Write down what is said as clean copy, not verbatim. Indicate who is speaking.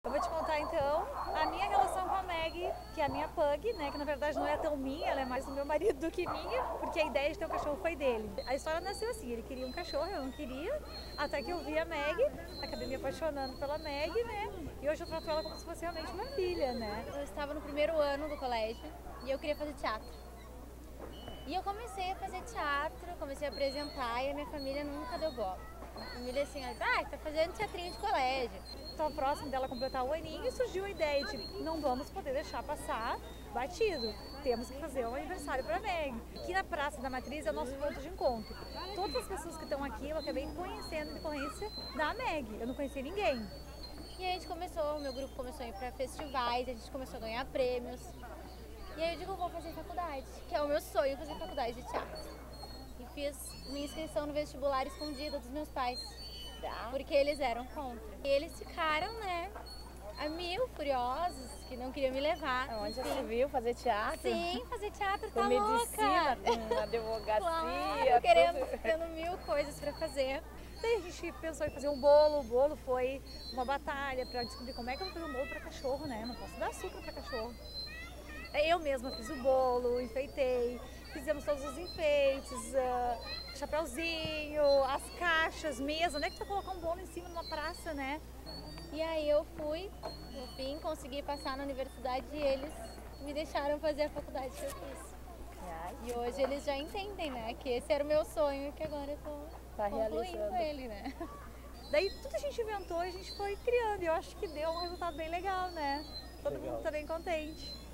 Speaker 1: Eu vou te contar então a minha relação com a Meg, que é a minha pug, né? Que na verdade não é tão minha, ela é mais do meu marido do que minha, porque a ideia de ter um cachorro foi dele. A história nasceu assim, ele queria um cachorro, eu não queria, até que eu vi a Meg, acabei me apaixonando pela Meg, né? E hoje eu trato ela como se fosse realmente uma filha, né?
Speaker 2: Eu estava no primeiro ano do colégio e eu queria fazer teatro. E eu comecei a fazer teatro, comecei a apresentar e a minha família nunca deu bola. A família assim, tá fazendo teatrinho de colégio.
Speaker 1: Estava próximo dela completar o aninho e surgiu a ideia de não vamos poder deixar passar batido. Temos que fazer um aniversário para a Meg. Aqui na Praça da Matriz é o nosso ponto de encontro. Todas as pessoas que estão aqui eu acabei conhecendo em decorrência da Meg. Eu não conhecia ninguém.
Speaker 2: E aí a gente começou, o meu grupo começou a ir para festivais, a gente começou a ganhar prêmios. E aí eu digo, eu vou fazer faculdade, que é o meu sonho, fazer faculdade de teatro. E fiz minha inscrição no vestibular escondida dos meus pais, porque eles eram contra. E eles ficaram, né, a mil furiosos, que não queriam me levar.
Speaker 3: Onde você viu fazer teatro?
Speaker 2: Sim, fazer teatro,
Speaker 3: com
Speaker 2: tá
Speaker 3: medicina,
Speaker 2: louca.
Speaker 3: com advocacia,
Speaker 2: Claro, tendo mil coisas pra fazer.
Speaker 1: Daí a gente pensou em fazer um bolo, o bolo foi uma batalha para descobrir como é que eu vou fazer um bolo para cachorro, né? Não posso dar açúcar para cachorro. Eu mesma fiz o bolo, enfeitei, fizemos todos os enfeites, chapeuzinho, as caixas, mesa, onde é que tu vai colocar um bolo em cima de uma praça, né?
Speaker 2: E aí eu fui, no fim, consegui passar na universidade e eles me deixaram fazer a faculdade que eu fiz. E hoje eles já entendem, né, que esse era o meu sonho e que agora eu tô concluindo ele, né?
Speaker 1: Daí tudo a gente inventou e a gente foi criando e eu acho que deu um resultado bem legal, né? Todo mundo tá bem contente.